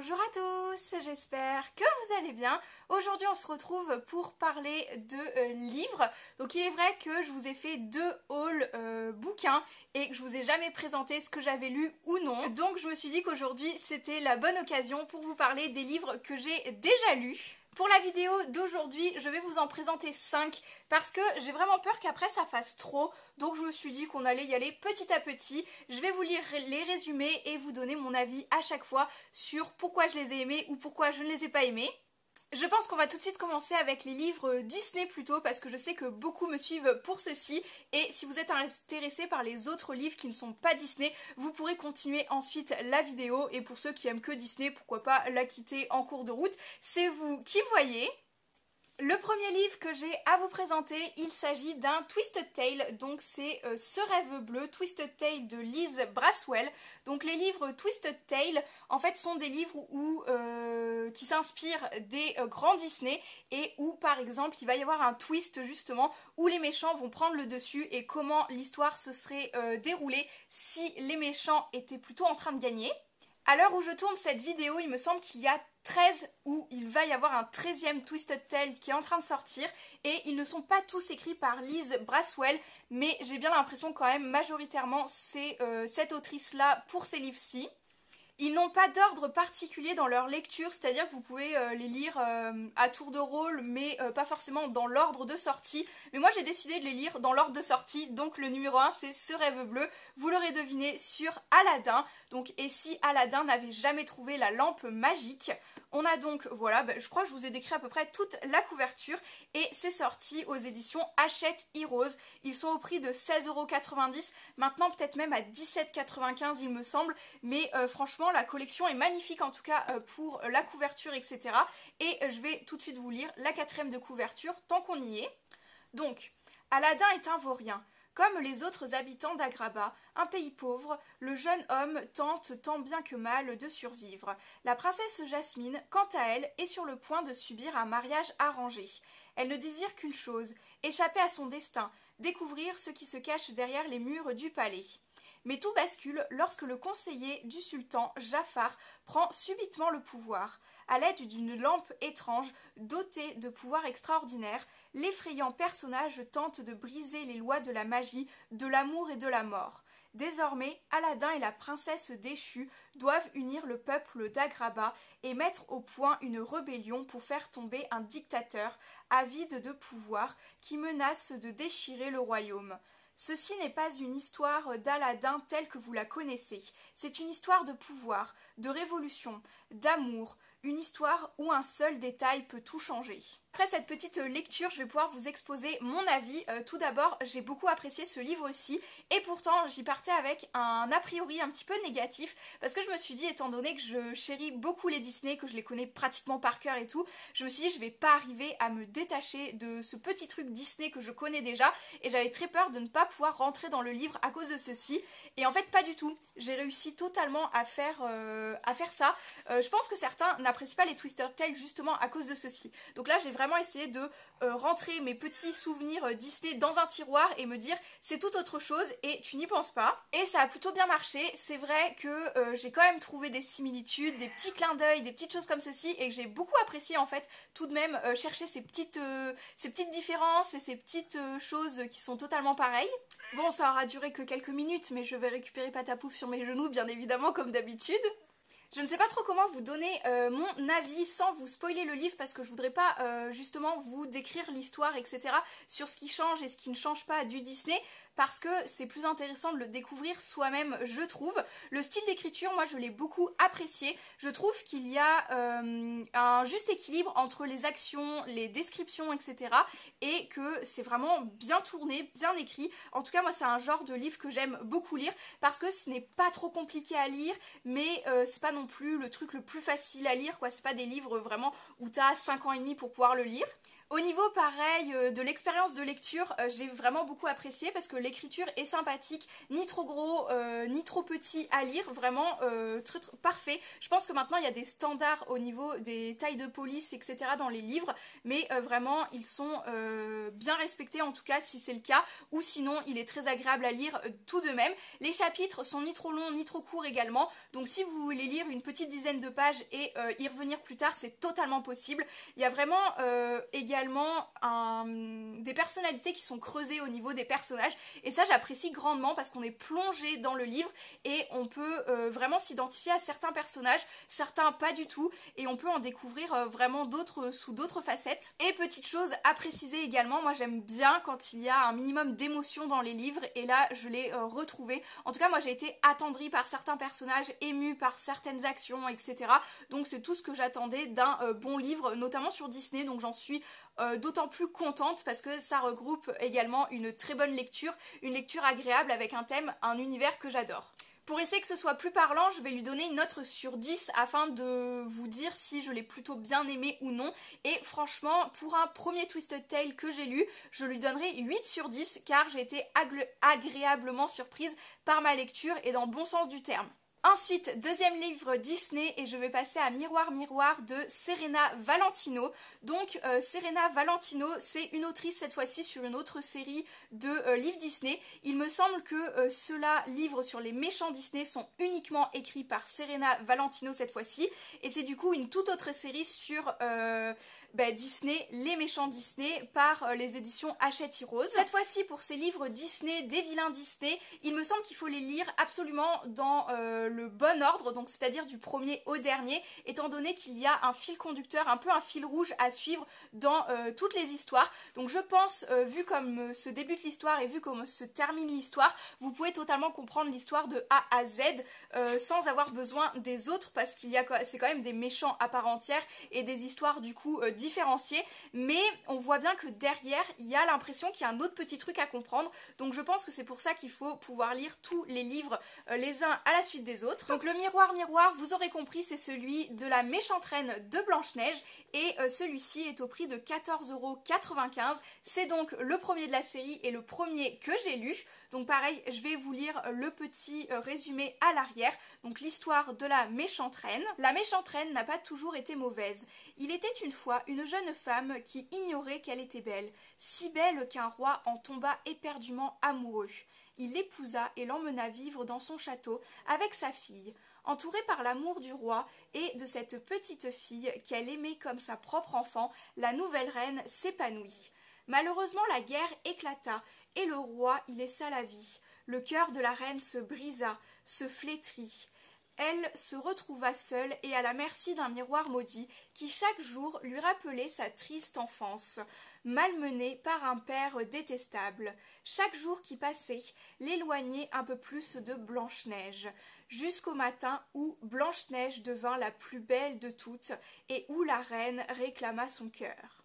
Bonjour à tous, j'espère que vous allez bien. Aujourd'hui on se retrouve pour parler de livres. Donc il est vrai que je vous ai fait deux hauls bouquins et que je vous ai jamais présenté ce que j'avais lu ou non. Donc je me suis dit qu'aujourd'hui c'était la bonne occasion pour vous parler des livres que j'ai déjà lus. Pour la vidéo d'aujourd'hui, je vais vous en présenter 5 parce que j'ai vraiment peur qu'après ça fasse trop. Donc je me suis dit qu'on allait y aller petit à petit. Je vais vous lire les résumés et vous donner mon avis à chaque fois sur pourquoi je les ai aimés ou pourquoi je ne les ai pas aimés. Je pense qu'on va tout de suite commencer avec les livres Disney plutôt parce que je sais que beaucoup me suivent pour ceci et si vous êtes intéressé par les autres livres qui ne sont pas Disney, vous pourrez continuer ensuite la vidéo et pour ceux qui aiment que Disney, pourquoi pas la quitter en cours de route, c'est vous qui voyez. Le premier livre que j'ai à vous présenter, il s'agit d'un Twisted Tale, donc c'est Ce rêve bleu, Twisted Tale de Liz Braswell. Donc les livres Twisted Tale, en fait, sont des livres qui s'inspirent des grands Disney et où, par exemple, il va y avoir un twist justement où les méchants vont prendre le dessus et comment l'histoire se serait déroulée si les méchants étaient plutôt en train de gagner. À l'heure où je tourne cette vidéo, il me semble qu'il y a 13 où il va y avoir un 13e Twisted Tale qui est en train de sortir et ils ne sont pas tous écrits par Liz Braswell mais j'ai bien l'impression quand même majoritairement c'est cette autrice-là pour ces livres-ci. Ils n'ont pas d'ordre particulier dans leur lecture, c'est-à-dire que vous pouvez les lire à tour de rôle, mais pas forcément dans l'ordre de sortie. Mais moi j'ai décidé de les lire dans l'ordre de sortie, donc le numéro 1 c'est Ce rêve bleu, vous l'aurez deviné, sur Aladdin. Donc, et si Aladdin n'avait jamais trouvé la lampe magique. On a donc, voilà, je crois que je vous ai décrit à peu près toute la couverture et c'est sorti aux éditions Hachette Heroes. Ils sont au prix de 16,90 €, maintenant peut-être même à 17,95 € il me semble, mais franchement la collection est magnifique en tout cas pour la couverture etc. Et je vais tout de suite vous lire la 4e de couverture tant qu'on y est. Donc, Aladdin est un vaurien. Comme les autres habitants d'Agraba, un pays pauvre, le jeune homme tente tant bien que mal de survivre. La princesse Jasmine, quant à elle, est sur le point de subir un mariage arrangé. Elle ne désire qu'une chose, échapper à son destin, découvrir ce qui se cache derrière les murs du palais. Mais tout bascule lorsque le conseiller du sultan, Jafar, prend subitement le pouvoir. À l'aide d'une lampe étrange, dotée de pouvoirs extraordinaires, l'effrayant personnage tente de briser les lois de la magie, de l'amour et de la mort. Désormais, Aladdin et la princesse déchue doivent unir le peuple d'Agraba et mettre au point une rébellion pour faire tomber un dictateur avide de pouvoir qui menace de déchirer le royaume. Ceci n'est pas une histoire d'Aladin telle que vous la connaissez, c'est une histoire de pouvoir, de révolution, d'amour, une histoire où un seul détail peut tout changer. Après cette petite lecture, je vais pouvoir vous exposer mon avis. Tout d'abord, j'ai beaucoup apprécié ce livre-ci et pourtant j'y partais avec un a priori un petit peu négatif parce que je me suis dit, étant donné que je chéris beaucoup les Disney, que je les connais pratiquement par cœur et tout, je me suis dit je vais pas arriver à me détacher de ce petit truc Disney que je connais déjà et j'avais très peur de ne pas pouvoir rentrer dans le livre à cause de ceci et en fait pas du tout. J'ai réussi totalement à faire ça. Je pense que certains n'apprécient pas les Twisted Tale justement à cause de ceci. Donc là j'ai vraiment essayé de rentrer mes petits souvenirs Disney dans un tiroir et me dire c'est tout autre chose et tu n'y penses pas. Et ça a plutôt bien marché. C'est vrai que j'ai quand même trouvé des similitudes, des petits clins d'œil, des petites choses comme ceci et que j'ai beaucoup apprécié en fait tout de même chercher ces petites différences et ces petites choses qui sont totalement pareilles. Bon, ça aura duré que quelques minutes mais je vais récupérer Patapouf sur mes genoux bien évidemment comme d'habitude. Je ne sais pas trop comment vous donner mon avis sans vous spoiler le livre parce que je voudrais pas justement vous décrire l'histoire etc. sur ce qui change et ce qui ne change pas du Disney parce que c'est plus intéressant de le découvrir soi-même je trouve. Le style d'écriture moi je l'ai beaucoup apprécié, je trouve qu'il y a un juste équilibre entre les actions, les descriptions etc. et que c'est vraiment bien tourné, bien écrit. En tout cas moi c'est un genre de livre que j'aime beaucoup lire parce que ce n'est pas trop compliqué à lire mais c'est pas non plus le truc le plus facile à lire quoi, c'est pas des livres vraiment où t'as 5 ans et demi pour pouvoir le lire. Au niveau pareil de l'expérience de lecture, j'ai vraiment beaucoup apprécié parce que l'écriture est sympathique, ni trop gros, ni trop petit à lire, vraiment parfait. Je pense que maintenant il y a des standards au niveau des tailles de police, etc. dans les livres, mais vraiment ils sont bien respectés en tout cas si c'est le cas, ou sinon il est très agréable à lire tout de même. Les chapitres sont ni trop longs ni trop courts également, donc si vous voulez lire une petite dizaine de pages et y revenir plus tard, c'est totalement possible. Il y a vraiment également des personnalités qui sont creusées au niveau des personnages et ça j'apprécie grandement parce qu'on est plongé dans le livre et on peut vraiment s'identifier à certains personnages, certains pas du tout, et on peut en découvrir vraiment d'autres sous d'autres facettes. Et petite chose à préciser également, moi j'aime bien quand il y a un minimum d'émotion dans les livres et là je l'ai retrouvé. En tout cas moi j'ai été attendrie par certains personnages, émue par certaines actions, etc. Donc c'est tout ce que j'attendais d'un bon livre, notamment sur Disney, donc j'en suis d'autant plus contente parce que ça regroupe également une très bonne lecture, une lecture agréable avec un thème, un univers que j'adore. Pour essayer que ce soit plus parlant, je vais lui donner une note sur 10 afin de vous dire si je l'ai plutôt bien aimé ou non. Et franchement, pour un premier Twisted Tale que j'ai lu, je lui donnerai 8 sur 10 car j'ai été agréablement surprise par ma lecture et dans le bon sens du terme. Ensuite, deuxième livre Disney et je vais passer à Miroir Miroir de Serena Valentino. Donc Serena Valentino, c'est une autrice cette fois-ci sur une autre série de livres Disney. Il me semble que ceux-là, livres sur les méchants Disney, sont uniquement écrits par Serena Valentino cette fois-ci. Et c'est du coup une toute autre série sur Disney, les méchants Disney, par les éditions Hachette Heroes. Cette fois-ci, pour ces livres Disney, des vilains Disney, il me semble qu'il faut les lire absolument dans le bon ordre, donc c'est-à-dire du premier au dernier, étant donné qu'il y a un fil conducteur, un peu un fil rouge à suivre dans toutes les histoires. Donc je pense, vu comme se débute l'histoire et vu comme se termine l'histoire, vous pouvez totalement comprendre l'histoire de A à Z sans avoir besoin des autres, parce c'est quand même des méchants à part entière et des histoires du coup différenciées, mais on voit bien que derrière il y a l'impression qu'il y a un autre petit truc à comprendre, donc je pense que c'est pour ça qu'il faut pouvoir lire tous les livres les uns à la suite des autres. Donc le Miroir Miroir, vous aurez compris, c'est celui de la méchante reine de Blanche-Neige et celui-ci est au prix de 14,95 €. C'est donc le premier de la série et le premier que j'ai lu. Donc pareil, je vais vous lire le petit résumé à l'arrière. Donc l'histoire de la méchante reine. La méchante reine n'a pas toujours été mauvaise. Il était une fois une jeune femme qui ignorait qu'elle était belle, si belle qu'un roi en tomba éperdument amoureux. Il l'épousa et l'emmena vivre dans son château avec sa fille. Entourée par l'amour du roi et de cette petite fille qu'elle aimait comme sa propre enfant, la nouvelle reine s'épanouit. Malheureusement, la guerre éclata et le roi y laissa la vie. Le cœur de la reine se brisa, se flétrit. Elle se retrouva seule et à la merci d'un miroir maudit qui chaque jour lui rappelait sa triste enfance, malmenée par un père détestable. Chaque jour qui passait l'éloignait un peu plus de Blanche-Neige, jusqu'au matin où Blanche-Neige devint la plus belle de toutes et où la reine réclama son cœur.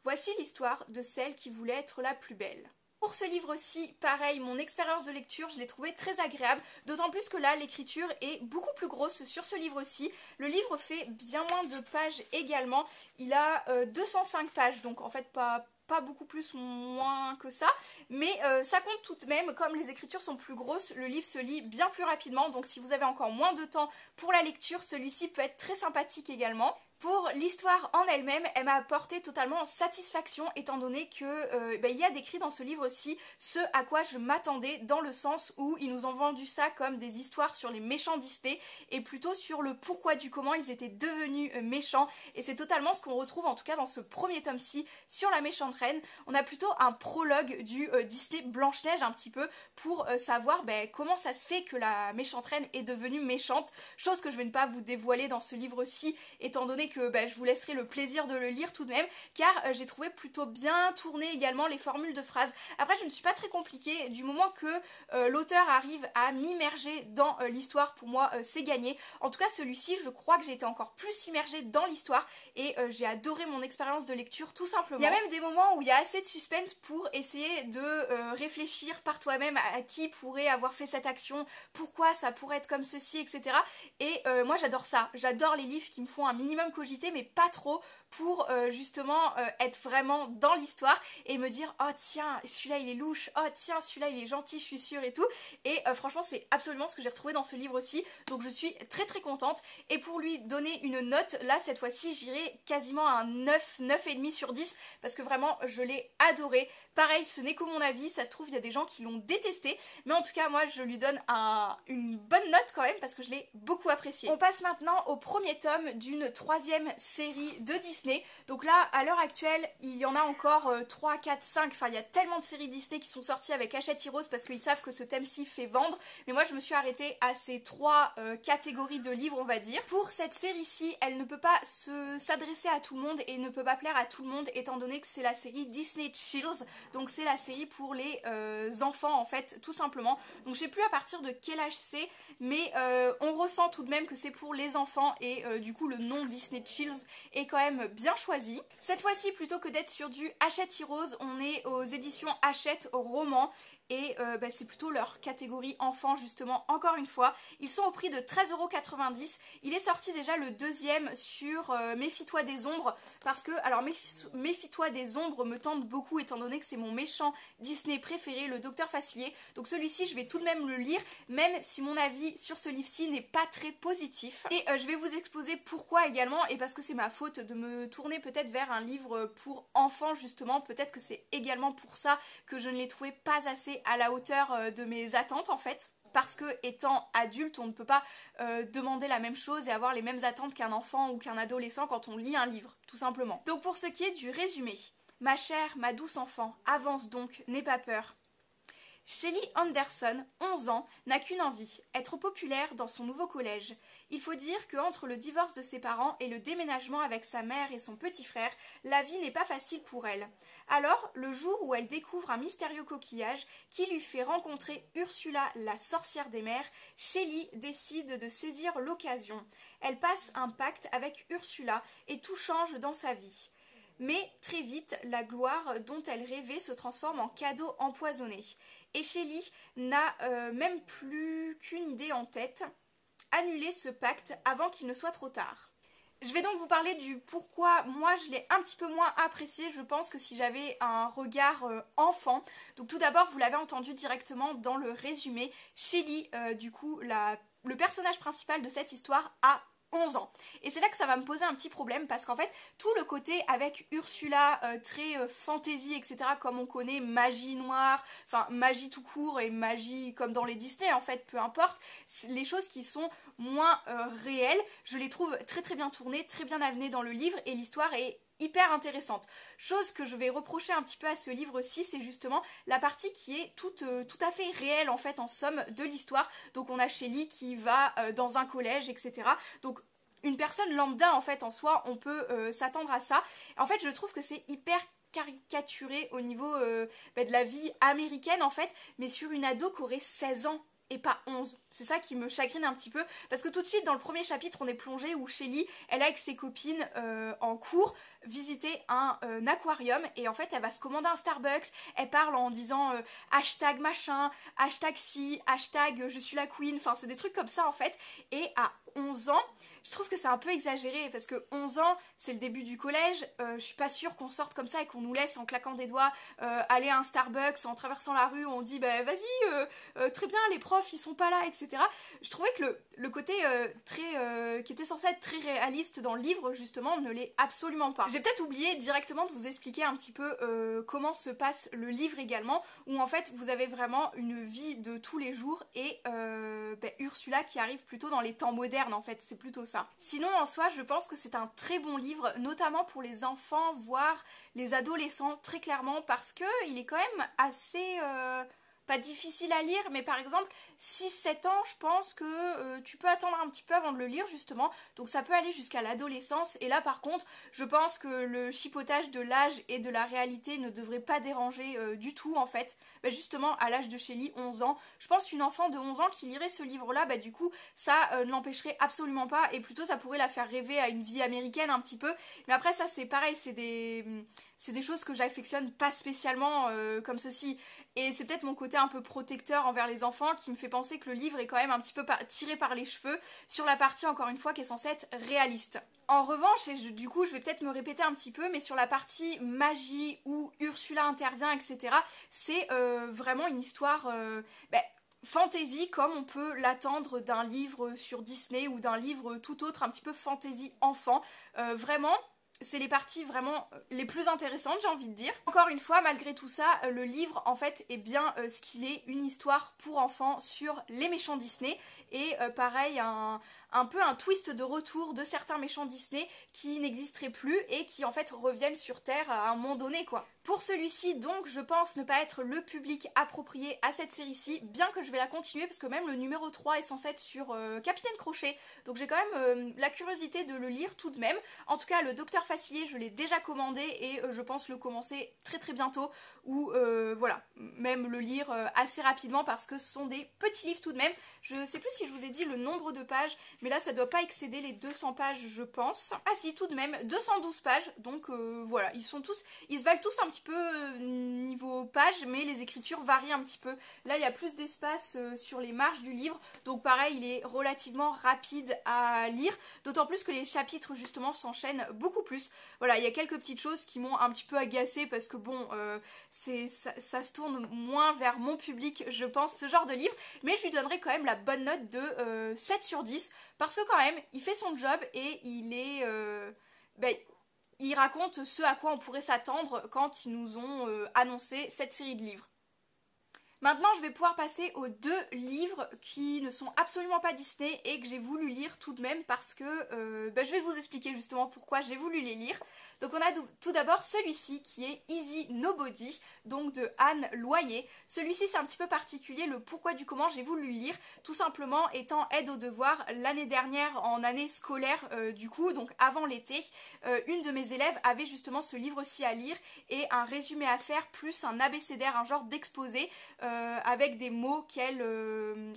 Voici l'histoire de celle qui voulait être la plus belle. Pour ce livre-ci, pareil, mon expérience de lecture, je l'ai trouvé très agréable, d'autant plus que là, l'écriture est beaucoup plus grosse sur ce livre-ci. Le livre fait bien moins de pages également, il a 205 pages, donc en fait pas beaucoup plus, moins que ça, mais ça compte tout de même. Comme les écritures sont plus grosses, le livre se lit bien plus rapidement, donc si vous avez encore moins de temps pour la lecture, celui-ci peut être très sympathique également. Pour l'histoire en elle-même, elle m'a apporté totalement satisfaction étant donné que il y a décrit dans ce livre-ci ce à quoi je m'attendais, dans le sens où ils nous ont vendu ça comme des histoires sur les méchants Disney et plutôt sur le pourquoi du comment ils étaient devenus méchants, et c'est totalement ce qu'on retrouve en tout cas dans ce premier tome-ci sur la méchante reine. On a plutôt un prologue du Disney Blanche-Neige un petit peu pour savoir comment ça se fait que la méchante reine est devenue méchante, chose que je vais ne pas vous dévoiler dans ce livre-ci étant donné que je vous laisserai le plaisir de le lire tout de même, car j'ai trouvé plutôt bien tourné également les formules de phrases. Après, je ne suis pas très compliquée, du moment que l'auteur arrive à m'immerger dans l'histoire, pour moi c'est gagné. En tout cas celui-ci, je crois que j'ai été encore plus immergée dans l'histoire et j'ai adoré mon expérience de lecture tout simplement. Il y a même des moments où il y a assez de suspense pour essayer de réfléchir par toi-même à qui pourrait avoir fait cette action, pourquoi ça pourrait être comme ceci, etc. Et moi j'adore ça, j'adore les livres qui me font un minimum cogiter mais pas trop pour justement être vraiment dans l'histoire et me dire oh tiens celui-là il est louche, oh tiens celui-là il est gentil je suis sûre et tout, et franchement c'est absolument ce que j'ai retrouvé dans ce livre aussi, donc je suis très très contente. Et pour lui donner une note, là cette fois-ci j'irai quasiment à un 9, 9,5 sur 10 parce que vraiment je l'ai adoré. Pareil, ce n'est que mon avis, ça se trouve il y a des gens qui l'ont détesté, mais en tout cas moi je lui donne une bonne note quand même parce que je l'ai beaucoup apprécié. On passe maintenant au premier tome d'une troisième série de Disney. Donc là à l'heure actuelle il y en a encore 3, 4, 5, enfin il y a tellement de séries Disney qui sont sorties avec Hachette Heroes parce qu'ils savent que ce thème-ci fait vendre, mais moi je me suis arrêtée à ces 3 catégories de livres on va dire. Pour cette série-ci, elle ne peut pas s'adresser à tout le monde et ne peut pas plaire à tout le monde étant donné que c'est la série Disney Chills, donc c'est la série pour les enfants en fait tout simplement. Donc je sais plus à partir de quel âge c'est, mais on ressent tout de même que c'est pour les enfants et du coup le nom Disney Chills est quand même bien choisi. Cette fois-ci plutôt que d'être sur du Hachette Heroes, on est aux éditions Hachette Roman. Et c'est plutôt leur catégorie enfant justement, encore une fois. Ils sont au prix de 13,90 €. Il est sorti déjà le deuxième sur Méfie-toi des ombres. Parce que, alors Méfie-toi des ombres me tente beaucoup étant donné que c'est mon méchant Disney préféré, le Docteur Facilier. Donc celui-ci je vais tout de même le lire, même si mon avis sur ce livre-ci n'est pas très positif. Et je vais vous exposer pourquoi également, et parce que c'est ma faute de me tourner peut-être vers un livre pour enfants justement. Peut-être que c'est également pour ça que je ne l'ai trouvé pas assez à la hauteur de mes attentes en fait, parce que étant adulte on ne peut pas demander la même chose et avoir les mêmes attentes qu'un enfant ou qu'un adolescent quand on lit un livre, tout simplement. Donc pour ce qui est du résumé, ma chère, ma douce enfant, avance donc, n'aie pas peur. Shelly Anderson, 11 ans, n'a qu'une envie, être populaire dans son nouveau collège. Il faut dire qu'entre le divorce de ses parents et le déménagement avec sa mère et son petit frère, la vie n'est pas facile pour elle. Alors, le jour où elle découvre un mystérieux coquillage qui lui fait rencontrer Ursula, la sorcière des mers, Shelly décide de saisir l'occasion. Elle passe un pacte avec Ursula et tout change dans sa vie. Mais très vite, la gloire dont elle rêvait se transforme en cadeau empoisonné. Et Shelly n'a même plus qu'une idée en tête, annuler ce pacte avant qu'il ne soit trop tard. Je vais donc vous parler du pourquoi moi je l'ai un petit peu moins apprécié, je pense, que si j'avais un regard enfant. Donc tout d'abord, vous l'avez entendu directement dans le résumé, Shelly, du coup, le personnage principal de cette histoire a 11 ans. Et c'est là que ça va me poser un petit problème parce qu'en fait, tout le côté avec Ursula, très fantasy, etc., comme on connaît, magie noire, enfin magie tout court et magie comme dans les Disney, en fait, peu importe, les choses qui sont moins réelles, je les trouve très très bien tournées, très bien amenées dans le livre et l'histoire est hyper intéressante. Chose que je vais reprocher un petit peu à ce livre-ci, c'est justement la partie qui est tout à fait réelle en fait en somme de l'histoire. Donc on a Shelly qui va dans un collège, etc. Donc une personne lambda en fait en soi, on peut s'attendre à ça. En fait je trouve que c'est hyper caricaturé au niveau de la vie américaine en fait, mais sur une ado qui aurait 16 ans. Et pas 11. C'est ça qui me chagrine un petit peu parce que tout de suite dans le premier chapitre on est plongé où Shelly elle est avec ses copines en cours visiter un aquarium et en fait elle va se commander un Starbucks, elle parle en disant hashtag machin, hashtag si, hashtag je suis la queen, enfin c'est des trucs comme ça en fait, et à 11 ans je trouve que c'est un peu exagéré parce que 11 ans c'est le début du collège, je suis pas sûre qu'on sorte comme ça et qu'on nous laisse en claquant des doigts aller à un Starbucks en traversant la rue, on dit bah vas-y très bien les profs ils sont pas là etc. Je trouvais que le côté qui était censé être très réaliste dans le livre justement ne l'est absolument pas. J'ai peut-être oublié directement de vous expliquer un petit peu comment se passe le livre également, où en fait vous avez vraiment une vie de tous les jours et Ursula qui arrive plutôt dans les temps modernes en fait, c'est plutôt ça. Sinon en soi je pense que c'est un très bon livre, notamment pour les enfants voire les adolescents très clairement, parce que il est quand même assez pas difficile à lire, mais par exemple 6-7 ans je pense que tu peux attendre un petit peu avant de le lire justement, donc ça peut aller jusqu'à l'adolescence, et là par contre je pense que le chipotage de l'âge et de la réalité ne devrait pas déranger du tout en fait. Justement à l'âge de Shelly, 11 ans, je pense qu'une enfant de 11 ans qui lirait ce livre là, du coup ça ne l'empêcherait absolument pas, et plutôt ça pourrait la faire rêver à une vie américaine un petit peu, mais après ça c'est pareil, c'est c'est des choses que j'affectionne pas spécialement comme ceci. Et c'est peut-être mon côté un peu protecteur envers les enfants qui me fait penser que le livre est quand même un petit peu tiré par les cheveux sur la partie, encore une fois, qui est censée être réaliste. En revanche, et du coup je vais peut-être me répéter un petit peu, mais sur la partie magie où Ursula intervient, etc., c'est vraiment une histoire fantasy comme on peut l'attendre d'un livre sur Disney ou d'un livre tout autre, un petit peu fantasy enfant. Vraiment, c'est les parties vraiment les plus intéressantes, j'ai envie de dire. Encore une fois, malgré tout ça, le livre en fait est bien ce qu'il est, une histoire pour enfants sur les méchants Disney. Et pareil, un peu un twist de retour de certains méchants Disney qui n'existeraient plus et qui en fait reviennent sur Terre à un moment donné, quoi. Pour celui-ci, donc, je pense ne pas être le public approprié à cette série-ci, bien que je vais la continuer parce que même le numéro 3 est censé être sur Capitaine Crochet, donc j'ai quand même la curiosité de le lire tout de même. En tout cas, le Docteur Facilier, je l'ai déjà commandé et je pense le commencer très très bientôt, ou voilà, même le lire assez rapidement parce que ce sont des petits livres tout de même. Je sais plus si je vous ai dit le nombre de pages, mais là ça doit pas excéder les 200 pages je pense. Ah si, tout de même, 212 pages, donc voilà, ils se valent tous un petit peu niveau pages, mais les écritures varient un petit peu. Là il y a plus d'espace sur les marges du livre, donc pareil, il est relativement rapide à lire, d'autant plus que les chapitres justement s'enchaînent beaucoup plus. Voilà, il y a quelques petites choses qui m'ont un petit peu agacée parce que bon, ça se tourne moins vers mon public, je pense, ce genre de livre, mais je lui donnerai quand même la bonne note de 7 sur 10, parce que quand même, il fait son job et il raconte ce à quoi on pourrait s'attendre quand ils nous ont annoncé cette série de livres. Maintenant, je vais pouvoir passer aux 2 livres qui ne sont absolument pas Disney et que j'ai voulu lire tout de même parce que je vais vous expliquer justement pourquoi j'ai voulu les lire. Donc on a tout d'abord celui-ci qui est Easy Nobody, donc de Anne Loyer. Celui-ci c'est un petit peu particulier, le pourquoi du comment j'ai voulu le lire, tout simplement étant aide aux devoirs l'année dernière en année scolaire du coup, donc avant l'été, une de mes élèves avait justement ce livre-ci à lire et un résumé à faire plus un abécédaire, un genre d'exposé avec des mots qu'elle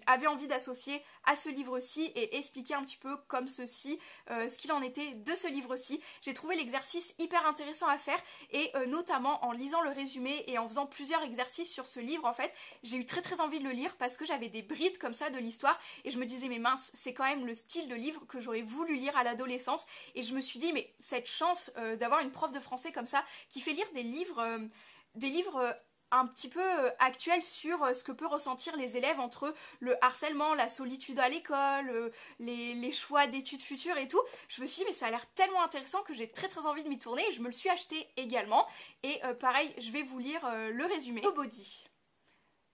avait envie d'associer à ce livre-ci et expliquer un petit peu comme ceci ce qu'il en était de ce livre-ci. J'ai trouvé l'exercice hyper intéressant à faire et notamment en lisant le résumé et en faisant plusieurs exercices sur ce livre, en fait j'ai eu très très envie de le lire parce que j'avais des brides comme ça de l'histoire et je me disais mais mince, c'est quand même le style de livre que j'aurais voulu lire à l'adolescence, et je me suis dit mais cette chance d'avoir une prof de français comme ça qui fait lire des livres un petit peu actuel sur ce que peut ressentir les élèves entre le harcèlement, la solitude à l'école, les choix d'études futures et tout. Je me suis dit mais ça a l'air tellement intéressant que j'ai très très envie de m'y tourner et je me le suis acheté également. Et pareil, je vais vous lire le résumé. Nobody.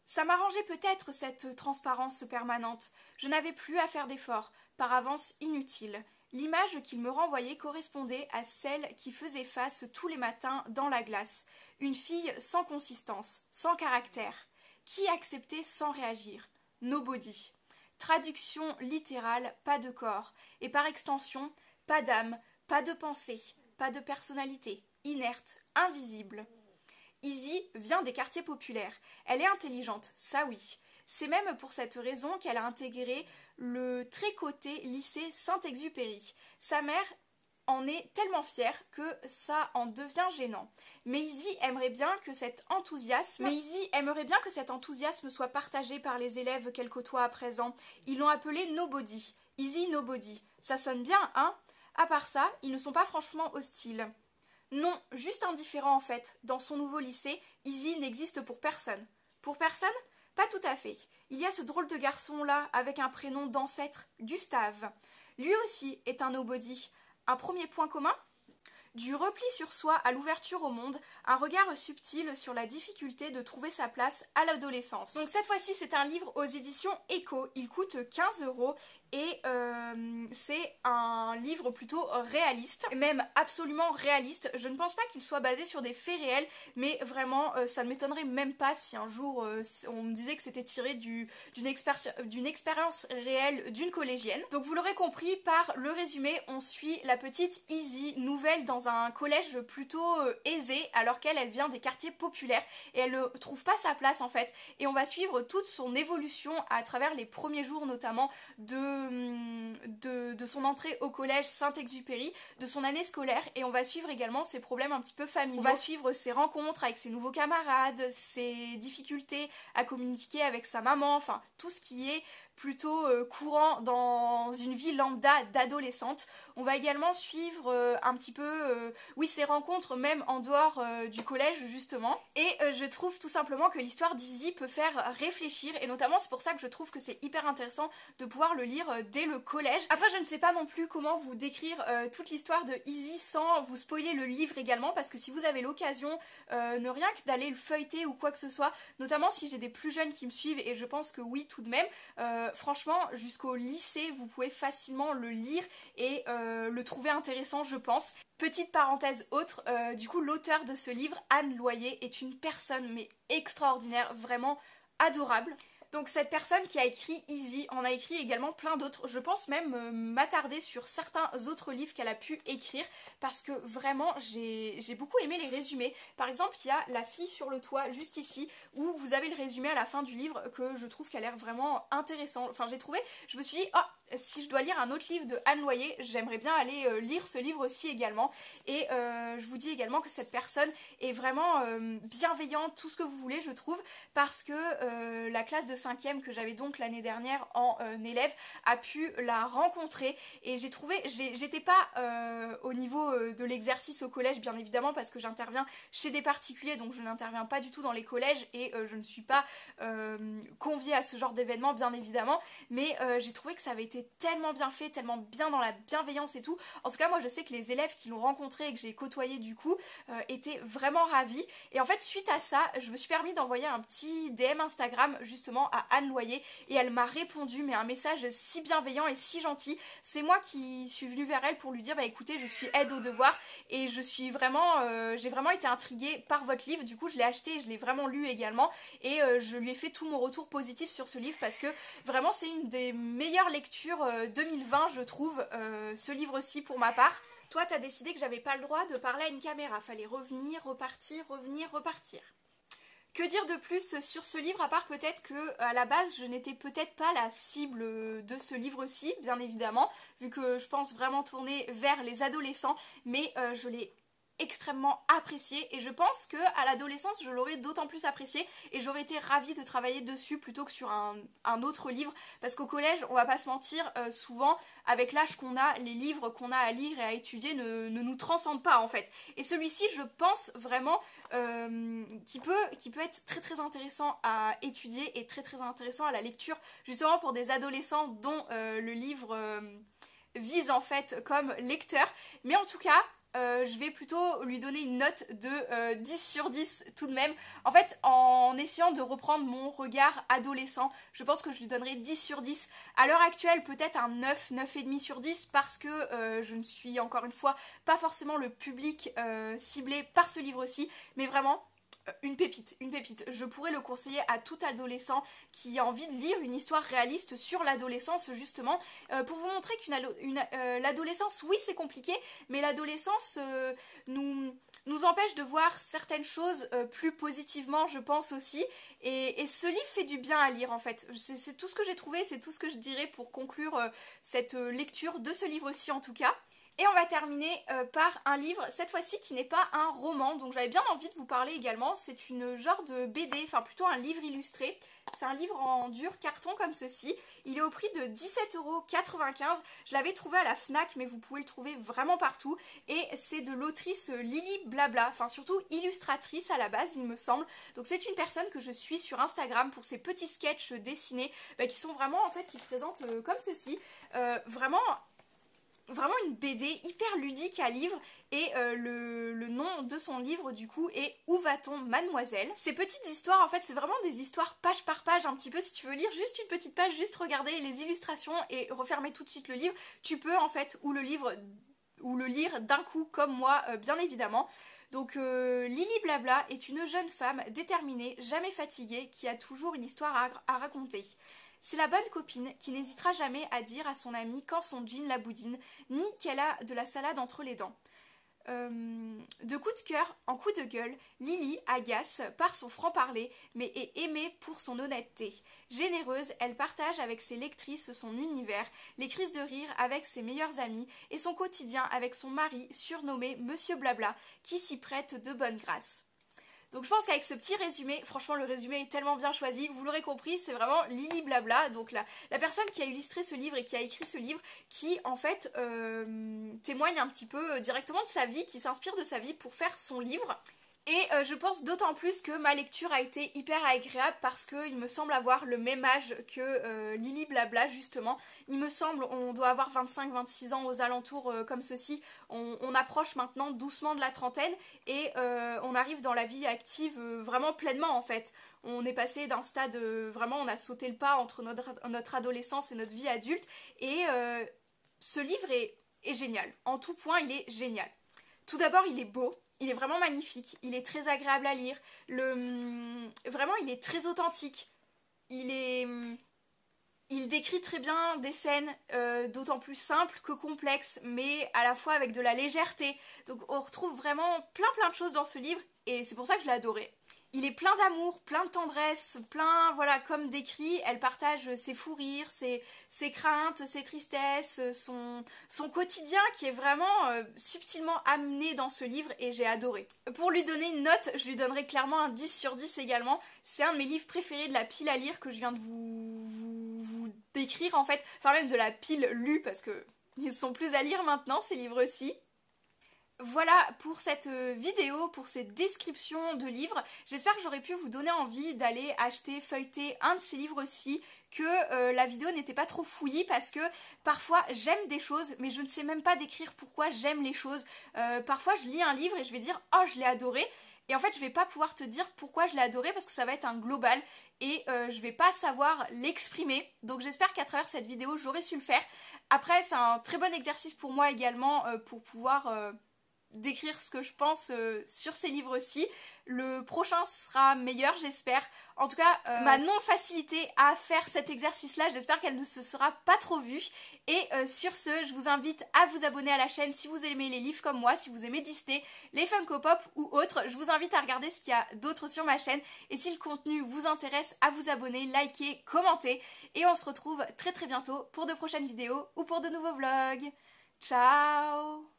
Ça m'arrangeait peut-être cette transparence permanente. Je n'avais plus à faire d'efforts, par avance inutile. L'image qu'il me renvoyait correspondait à celle qui faisait face tous les matins dans la glace. Une fille sans consistance, sans caractère, qui acceptait sans réagir. Nobody. Traduction littérale, pas de corps, et par extension, pas d'âme, pas de pensée, pas de personnalité, inerte, invisible. Izzy vient des quartiers populaires. Elle est intelligente, ça oui. C'est même pour cette raison qu'elle a intégré le très coté lycée Saint-Exupéry. Sa mère en est tellement fière que ça en devient gênant. Mais Izzy aimerait bien que cet enthousiasme soit partagé par les élèves qu'elle côtoie à présent. Ils l'ont appelé Nobody. Izzy Nobody. Ça sonne bien, hein? À part ça, ils ne sont pas franchement hostiles. Non, juste indifférents en fait. Dans son nouveau lycée, Izzy n'existe pour personne. Pour personne? Pas tout à fait. Il y a ce drôle de garçon-là, avec un prénom d'ancêtre, Gustave. Lui aussi est un nobody. Un premier point commun? Du repli sur soi à l'ouverture au monde, un regard subtil sur la difficulté de trouver sa place à l'adolescence. Donc cette fois-ci, c'est un livre aux éditions Echo. Il coûte 15 € et c'est un livre plutôt réaliste, même absolument réaliste. Je ne pense pas qu'il soit basé sur des faits réels, mais vraiment, ça ne m'étonnerait même pas si un jour on me disait que c'était tiré d'une expérience réelle d'une collégienne. Donc vous l'aurez compris, par le résumé, on suit la petite Izzy, nouvelle dans dans un collège plutôt aisé alors qu'elle vient des quartiers populaires et elle ne trouve pas sa place en fait. Et on va suivre toute son évolution à travers les premiers jours notamment de son entrée au collège Saint-Exupéry, de son année scolaire, et on va suivre également ses problèmes un petit peu familiaux. On va suivre ses rencontres avec ses nouveaux camarades, ses difficultés à communiquer avec sa maman, enfin tout ce qui est plutôt courant dans une vie lambda d'adolescente. On va également suivre un petit peu ses rencontres même en dehors du collège justement. Et je trouve tout simplement que l'histoire d'Izzy peut faire réfléchir, et notamment c'est pour ça que je trouve que c'est hyper intéressant de pouvoir le lire dès le collège. Après je ne sais pas non plus comment vous décrire toute l'histoire de Izzy sans vous spoiler le livre également, parce que si vous avez l'occasion, ne rien que d'aller le feuilleter ou quoi que ce soit, notamment si j'ai des plus jeunes qui me suivent, et je pense que oui tout de même, franchement jusqu'au lycée vous pouvez facilement le lire et le trouver intéressant je pense. Petite parenthèse autre, du coup l'auteur de ce livre, Anne Loyer, est une personne mais extraordinaire, vraiment adorable. Donc cette personne qui a écrit Izzy en a écrit également plein d'autres. Je pense même m'attarder sur certains autres livres qu'elle a pu écrire parce que vraiment j'ai beaucoup aimé les résumés. Par exemple il y a La fille sur le toit juste ici où vous avez le résumé à la fin du livre que je trouve qu'elle a l'air vraiment intéressant. Enfin j'ai trouvé, je me suis dit si je dois lire un autre livre de Anne Loyer, j'aimerais bien aller lire ce livre aussi également. Et je vous dis également que cette personne est vraiment bienveillante, tout ce que vous voulez je trouve, parce que la classe de 5e que j'avais donc l'année dernière en élève a pu la rencontrer, et j'ai trouvé, j'étais pas au niveau de l'exercice au collège bien évidemment parce que j'interviens chez des particuliers, donc je n'interviens pas du tout dans les collèges et je ne suis pas conviée à ce genre d'événement bien évidemment, mais j'ai trouvé que ça avait été tellement bien fait, tellement bien dans la bienveillance et tout. En tout cas moi je sais que les élèves qui l'ont rencontré et que j'ai côtoyé du coup étaient vraiment ravis, et en fait suite à ça je me suis permis d'envoyer un petit DM Instagram justement à Anne Loyer et elle m'a répondu, mais un message si bienveillant et si gentil. C'est moi qui suis venue vers elle pour lui dire écoutez je suis aide aux devoirs et je suis vraiment j'ai vraiment été intriguée par votre livre, du coup je l'ai acheté et je l'ai vraiment lu également, et je lui ai fait tout mon retour positif sur ce livre parce que vraiment c'est une des meilleures lectures 2020 je trouve, ce livre-ci pour ma part. Toi t'as décidé que j'avais pas le droit de parler à une caméra, fallait revenir, repartir, revenir, repartir. Que dire de plus sur ce livre à part peut-être que à la base je n'étais peut-être pas la cible de ce livre-ci, bien évidemment, vu que je pense vraiment tourner vers les adolescents, mais je l'ai extrêmement apprécié et je pense que à l'adolescence je l'aurais d'autant plus apprécié et j'aurais été ravie de travailler dessus plutôt que sur un autre livre, parce qu'au collège on va pas se mentir, souvent avec l'âge qu'on a, les livres qu'on a à lire et à étudier ne nous transcendent pas en fait, et celui-ci je pense vraiment qui peut être très très intéressant à étudier et très très intéressant à la lecture justement pour des adolescents dont le livre vise en fait comme lecteur, mais en tout cas je vais plutôt lui donner une note de 10 sur 10 tout de même. En fait, en essayant de reprendre mon regard adolescent, je pense que je lui donnerai 10 sur 10. À l'heure actuelle, peut-être un 9, 9,5 sur 10 parce que je ne suis encore une fois pas forcément le public ciblé par ce livre-ci, mais vraiment une pépite, une pépite. Je pourrais le conseiller à tout adolescent qui a envie de lire une histoire réaliste sur l'adolescence justement, pour vous montrer que l'adolescence, oui c'est compliqué, mais l'adolescence nous empêche de voir certaines choses plus positivement je pense aussi, et ce livre fait du bien à lire en fait. C'est tout ce que j'ai trouvé, c'est tout ce que je dirais pour conclure cette lecture de ce livre-ci en tout cas. Et on va terminer par un livre, cette fois-ci qui n'est pas un roman, donc j'avais bien envie de vous parler également. C'est une genre de BD, enfin plutôt un livre illustré. C'est un livre en dur carton comme ceci. Il est au prix de 17,95 €. Je l'avais trouvé à la Fnac, mais vous pouvez le trouver vraiment partout. Et c'est de l'autrice Lily Blabla, enfin surtout illustratrice à la base il me semble. Donc c'est une personne que je suis sur Instagram pour ses petits sketchs dessinés qui sont vraiment en fait qui se présentent comme ceci. Vraiment une BD hyper ludique à lire, et le nom de son livre du coup est Où va-t-on mademoiselle. Ces petites histoires en fait c'est vraiment des histoires page par page un petit peu. Si tu veux lire juste une petite page, juste regarder les illustrations et refermer tout de suite le livre, tu peux en fait ou le lire d'un coup comme moi bien évidemment. Donc Lily Blabla est une jeune femme déterminée, jamais fatiguée, qui a toujours une histoire à raconter. C'est la bonne copine qui n'hésitera jamais à dire à son amie quand son jean la boudine, ni qu'elle a de la salade entre les dents. De coup de cœur en coup de gueule, Lily agace par son franc-parler, mais est aimée pour son honnêteté. Généreuse, elle partage avec ses lectrices son univers, les crises de rire avec ses meilleurs amis et son quotidien avec son mari, surnommé Monsieur Blabla, qui s'y prête de bonne grâce. Donc je pense qu'avec ce petit résumé, franchement le résumé est tellement bien choisi, vous l'aurez compris, c'est vraiment Lily Blabla, donc la personne qui a illustré ce livre et qui a écrit ce livre, qui en fait témoigne un petit peu directement de sa vie, qui s'inspire de sa vie pour faire son livre. Et je pense d'autant plus que ma lecture a été hyper agréable parce qu'il me semble avoir le même âge que Lily Blabla justement. Il me semble on doit avoir 25-26 ans aux alentours comme ceci. On approche maintenant doucement de la trentaine et on arrive dans la vie active vraiment pleinement en fait. On est passé d'un stade, vraiment on a sauté le pas entre notre adolescence et notre vie adulte et ce livre est génial. En tout point il est génial. Tout d'abord il est beau. Il est vraiment magnifique, il est très agréable à lire, vraiment il est très authentique, il décrit très bien des scènes d'autant plus simples que complexes, mais à la fois avec de la légèreté. Donc on retrouve vraiment plein de choses dans ce livre et c'est pour ça que je l'ai adoré. Il est plein d'amour, plein de tendresse, plein, voilà, comme décrit, elle partage ses fous rires, ses craintes, ses tristesses, son quotidien qui est vraiment subtilement amené dans ce livre et j'ai adoré. Pour lui donner une note, je lui donnerai clairement un 10 sur 10 également. C'est un de mes livres préférés de la pile à lire que je viens de vous décrire en fait, enfin même de la pile lue parce que ils sont plus à lire maintenant ces livres-ci. Voilà pour cette vidéo, pour cette description de livres. J'espère que j'aurais pu vous donner envie d'aller acheter, feuilleter un de ces livres-ci, que la vidéo n'était pas trop fouillie parce que parfois j'aime des choses mais je ne sais même pas décrire pourquoi j'aime les choses. Parfois je lis un livre et je vais dire « Oh, je l'ai adoré !» Et en fait je vais pas pouvoir te dire pourquoi je l'ai adoré parce que ça va être un global et je vais pas savoir l'exprimer. Donc j'espère qu'à travers cette vidéo j'aurai su le faire. Après c'est un très bon exercice pour moi également pour pouvoir... d'écrire ce que je pense sur ces livres-ci. Le prochain sera meilleur, j'espère. En tout cas, ma non-facilité à faire cet exercice-là, j'espère qu'elle ne se sera pas trop vue. Et sur ce, je vous invite à vous abonner à la chaîne si vous aimez les livres comme moi, si vous aimez Disney, les Funko Pop ou autres. Je vous invite à regarder ce qu'il y a d'autre sur ma chaîne. Et si le contenu vous intéresse, à vous abonner, liker, commenter. Et on se retrouve très bientôt pour de prochaines vidéos ou pour de nouveaux vlogs. Ciao!